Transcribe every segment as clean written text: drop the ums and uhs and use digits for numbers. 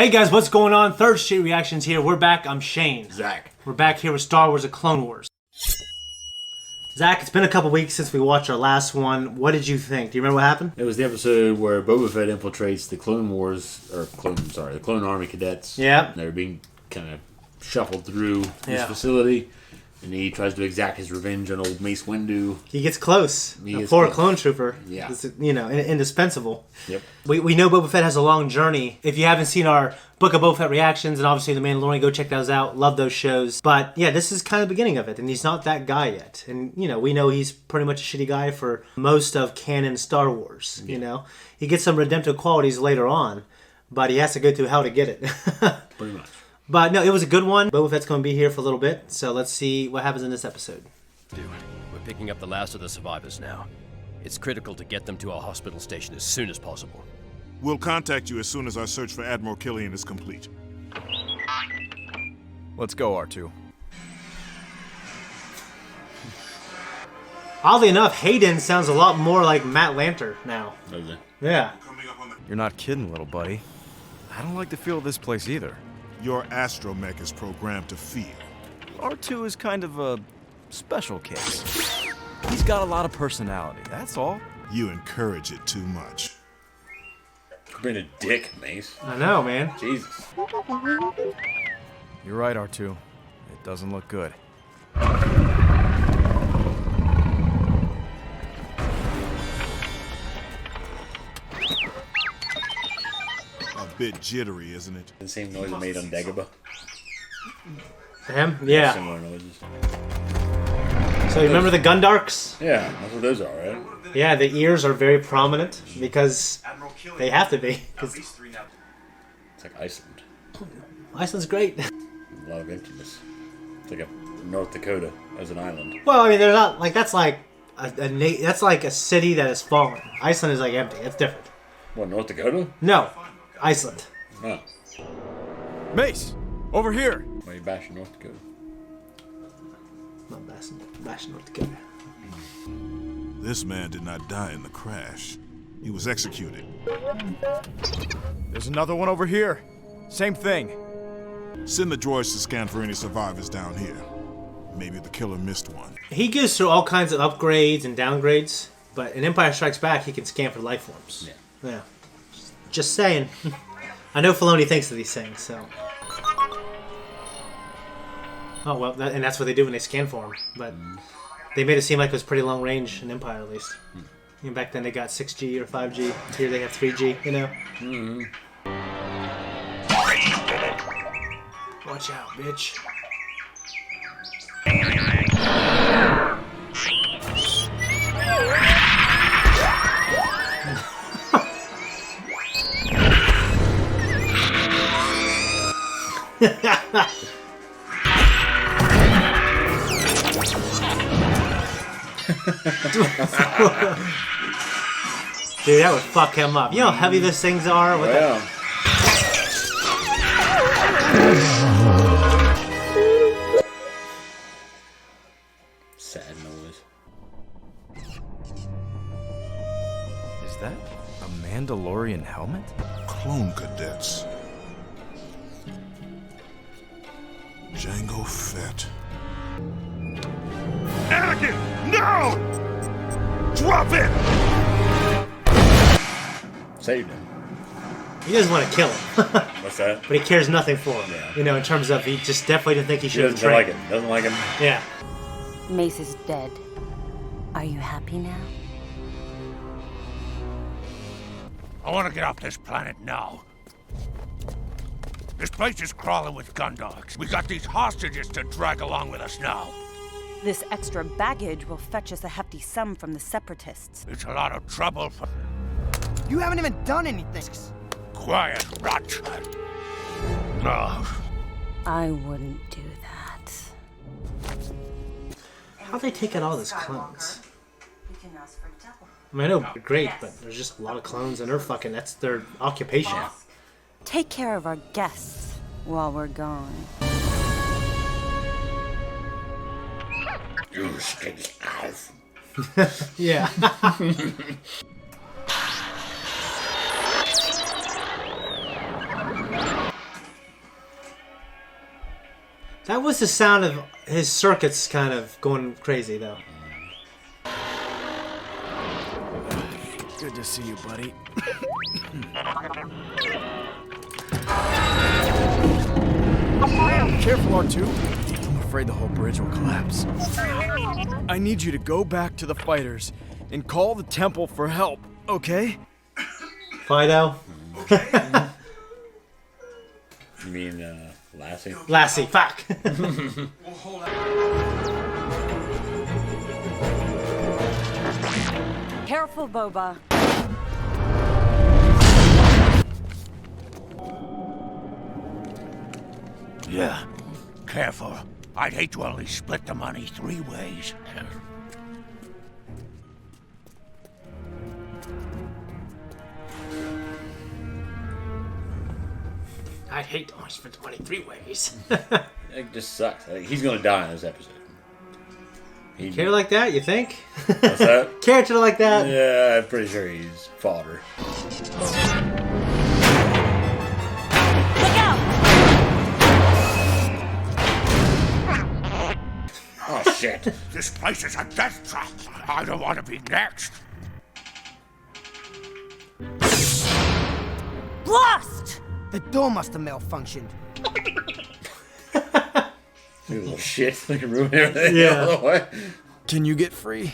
Hey guys, what's going on? Third Street Reactions here. We're back. I'm Shane. Zakk. We're back here with Star Wars: The Clone Wars. Zakk, it's been a couple weeks since we watched our last one. What did you think? Do you remember what happened? It was the episode where Boba Fett infiltrates the Clone Wars, the Clone Army cadets. Yeah. They're being kind of shuffled through this facility, and he tries to exact his revenge on old Mace Windu. He gets close. A poor clone trooper. Yeah. Is, indispensable. Yep. We know Boba Fett has a long journey. If you haven't seen our Book of Boba Fett reactions and obviously The Mandalorian, go check those out. Love those shows. But yeah, this is kind of the beginning of it, and he's not that guy yet. And we know he's pretty much a shitty guy for most of canon Star Wars. Yeah. He gets some redemptive qualities later on, but he has to go through hell to get it. Pretty much. But no, it was a good one. Boba Fett's going to be here for a little bit, so let's see what happens in this episode. Dude, we're picking up the last of the survivors now. It's critical to get them to our hospital station as soon as possible. We'll contact you as soon as our search for Admiral Killian is complete. Let's go, R2. Oddly enough, Hayden sounds a lot more like Matt Lanter now. Does it? Yeah. You're not kidding, little buddy. I don't like the feel of this place either. Your astromech is programmed to fear. R2 is kind of a special case. He's got a lot of personality, that's all. You encourage it too much. You've been a dick, Mace. I know, man. Jesus. You're right, R2. It doesn't look good. A bit jittery, isn't it? The same noise I made on Dagobah. Him? Yeah. Similar noises. So you remember the Gundarks? Yeah, that's what those are, right? Yeah, the ears are very prominent because they have to be. It's like Iceland. Iceland's great. A lot of emptiness. It's like a North Dakota as an island. Well, I mean, they're not like that's like that's like a city that has fallen. Iceland is like empty. It's different. What, North Dakota? No, Iceland. No. Mace! Over here! Why are you bashing North Dakota? Not bashing North Dakota. This man did not die in the crash. He was executed. There's another one over here. Same thing. Send the droids to scan for any survivors down here. Maybe the killer missed one. He goes through all kinds of upgrades and downgrades, but in Empire Strikes Back, he can scan for life forms. Yeah. Yeah. Just saying. I know Filoni thinks of these things, so. Oh, well, and that's what they do when they scan for him. But they made it seem like it was pretty long range in Empire, at least. And back then they got 6G or 5G. Here they have 3G, Watch out, bitch. Dude, that would fuck him up. You know how heavy those things are? What the... Sad noise. Is that a Mandalorian helmet? Clone cadets. Jango Fett. Anakin! No! Drop it! Saved him. He doesn't want to kill him. What's that? But he cares nothing for him. Yeah. In terms of he just definitely didn't think he He should have doesn't trained. like him. Doesn't like him. Yeah. Mace is dead. Are you happy now? I want to get off this planet now. This place is crawling with gun dogs. We got these hostages to drag along with us now. This extra baggage will fetch us a hefty sum from the Separatists. It's a lot of trouble for... You haven't even done anything. Quiet, rot. No. I wouldn't do that. How'd they take out all those clones? We can ask for double. I mean, I know they're great, but there's just a lot of clones and they're fucking, that's their occupation. Take care of our guests while we're gone. You stay out. Yeah. That was the sound of his circuits kind of going crazy, though. Good to see you, buddy. Careful, R2. I'm afraid the whole bridge will collapse. I need you to go back to the fighters and call the temple for help, okay? Fido? You mean, Lassie? Lassie, fuck! Careful, Boba. Yeah. Careful. I'd hate to only split the money 3 ways. I hate to only spend the money 3 ways. It just sucks. He's gonna die in this episode. Character like that, you think? What's that? Character like that? Yeah, I'm pretty sure he's fodder. Look out! Oh, shit. This place is a death trap. I don't want to be next. Blast! The door must have malfunctioned. You little shit. They can ruin everything. Yeah. All the way. Can you get free?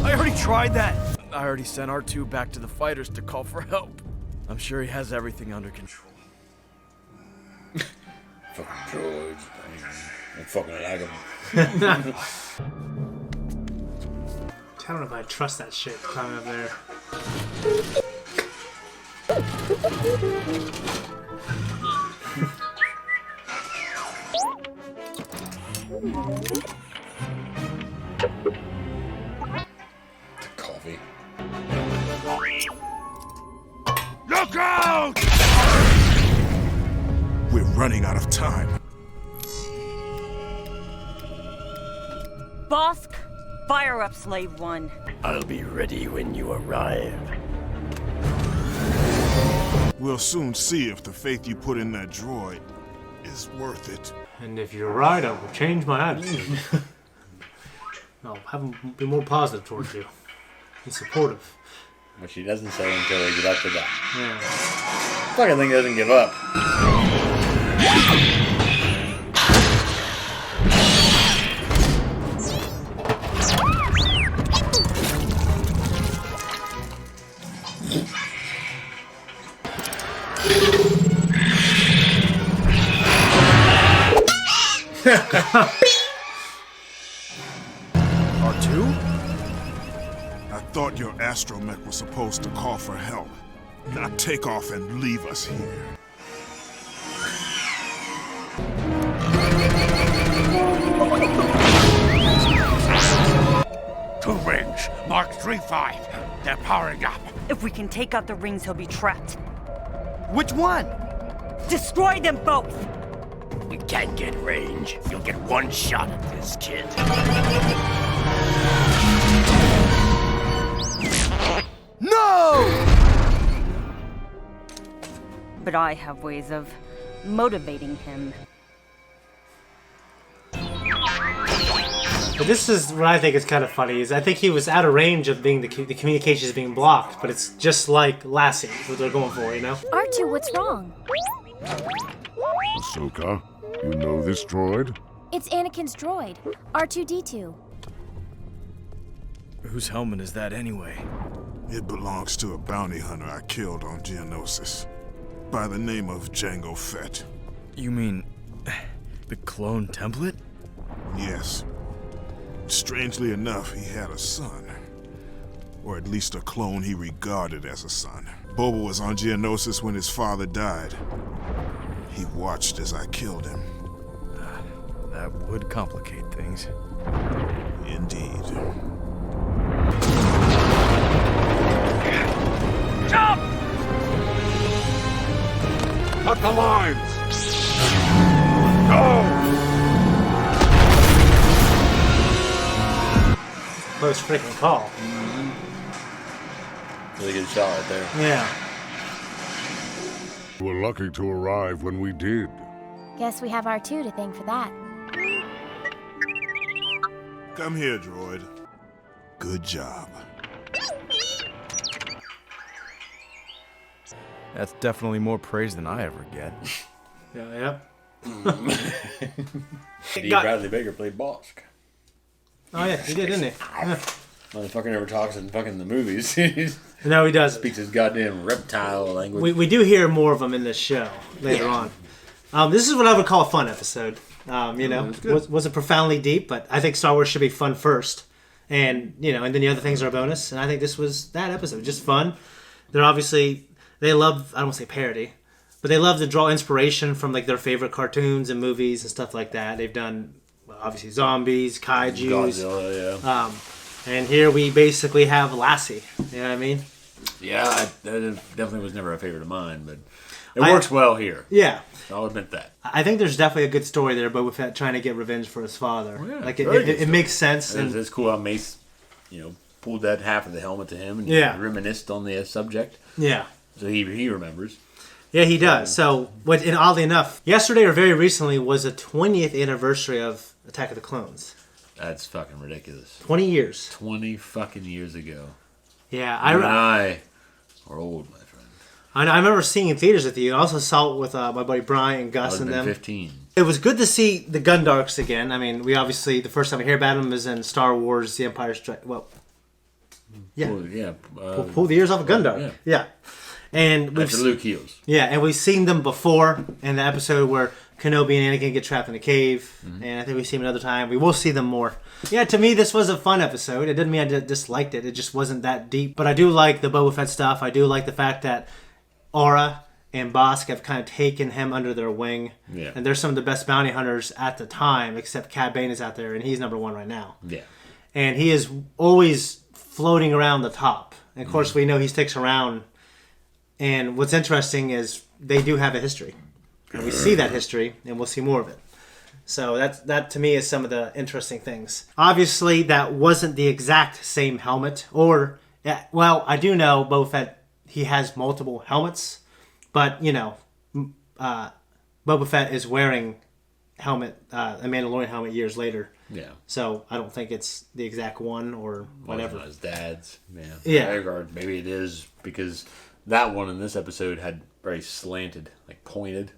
I already tried that. I already sent R2 back to the fighters to call for help. I'm sure he has everything under control. Fucking droids. I fucking like them. I don't know if I trust that shit climbing up there. Coffee. Look out! We're running out of time. Bosk, fire up Slave 1. I'll be ready when you arrive. We'll soon see if the faith you put in that droid is worth it. And if you're right, I will change my attitude. I'll have him be more positive towards you. And supportive. Which he doesn't say until he's about to die. Yeah. Fucking thing doesn't give up. R2? I thought your astromech was supposed to call for help, not take off and leave us here. Two rings, marked 3-5. They're powering up. If we can take out the rings, he'll be trapped. Which one? Destroy them both! We can't get range. You'll get one shot at this, kid. No! But I have ways of motivating him. But this is what I think is kind of funny, is I think he was out of range of being the communications being blocked, but it's just like Lassie, what they're going for, you know? R2, what's wrong? Ahsoka, you know this droid? It's Anakin's droid, R2-D2. Whose helmet is that anyway? It belongs to a bounty hunter I killed on Geonosis, by the name of Jango Fett. You mean the clone template? Yes. Strangely enough, he had a son. Or at least a clone he regarded as a son. Boba was on Geonosis when his father died. He watched as I killed him. That would complicate things. Indeed. Jump! Cut the lines! Go! Close freaking call. Really good shot right there. Yeah. We were lucky to arrive when we did. Guess we have R2 to thank for that. Come here, droid. Good job. That's definitely more praise than I ever get. Yeah. D. Bradley Baker played Bosk. Oh yeah, he did, didn't he? Yeah. Motherfucker never talks in fucking the movies. No, he does. Speaks his goddamn reptile language. We do hear more of him in this show later on. This is what I would call a fun episode. Wasn't profoundly deep, but I think Star Wars should be fun first, and and then the other things are a bonus. And I think this was that episode, just fun. They're obviously they love, I don't want to say parody, but they love to draw inspiration from like their favorite cartoons and movies and stuff like that. They've done obviously zombies, kaijus, Godzilla, yeah. And here we basically have Lassie. You know what I mean? Yeah, that definitely was never a favorite of mine, but it works well here. Yeah. I'll admit that. I think there's definitely a good story there, Boba Fett trying to get revenge for his father. Oh, yeah, like it makes sense. And it's cool how Mace, pulled that half of the helmet to him and reminisced on the subject. Yeah. So he remembers. Yeah, he does. So, and oddly enough, yesterday or very recently was the 20th anniversary of Attack of the Clones. That's fucking ridiculous. 20 years. 20 fucking years ago. Yeah, I are old, my friend. I remember seeing it in theaters with you. I also saw it with my buddy Brian and Gus and them. 15. It was good to see the Gundarks again. I mean, we obviously, the first time we hear about them is in Star Wars, The Empire Strikes... Well, yeah. Pull the ears off a Gundark. Yeah. And after Luke heals. Yeah, and we've seen them before in the episode where Kenobi and Anakin get trapped in a cave, and I think we see them another time. We will see them more. Yeah, to me, this was a fun episode. It didn't mean I disliked it. It just wasn't that deep. But I do like the Boba Fett stuff. I do like the fact that Aura and Bosk have kind of taken him under their wing. Yeah. And they're some of the best bounty hunters at the time, except Cad Bane is out there, and he's number one right now. Yeah. And he is always floating around the top. And of course, we know he sticks around. And what's interesting is they do have a history. And we see that history, and we'll see more of it. So that to me is some of the interesting things. Obviously, that wasn't the exact same helmet. Or, well, I do know Boba Fett, he has multiple helmets. But, Boba Fett is wearing a Mandalorian helmet years later. Yeah. So I don't think it's the exact one or whatever. His dad's. Yeah. Yeah. Maybe it is because that one in this episode had very slanted, like pointed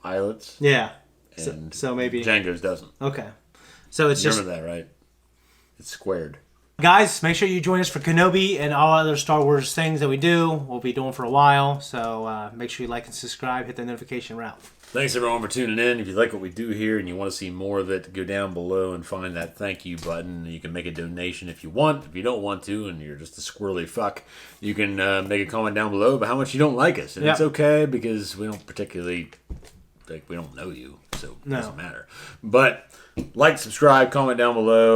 eyelets. Yeah. And so maybe Django's doesn't. Okay. So it's just remember that, right? It's squared. Guys, make sure you join us for Kenobi and all other Star Wars things that we do. We'll be doing for a while, so make sure you like and subscribe, hit the notification route. Thanks everyone for tuning in. If you like what we do here and you want to see more of it, go down below and find that thank you button. You can make a donation if you want. If you don't want to and you're just a squirrely fuck, you can make a comment down below about how much you don't like us. And it's okay because we don't particularly, we don't know you, so it doesn't matter. But like, subscribe, comment down below.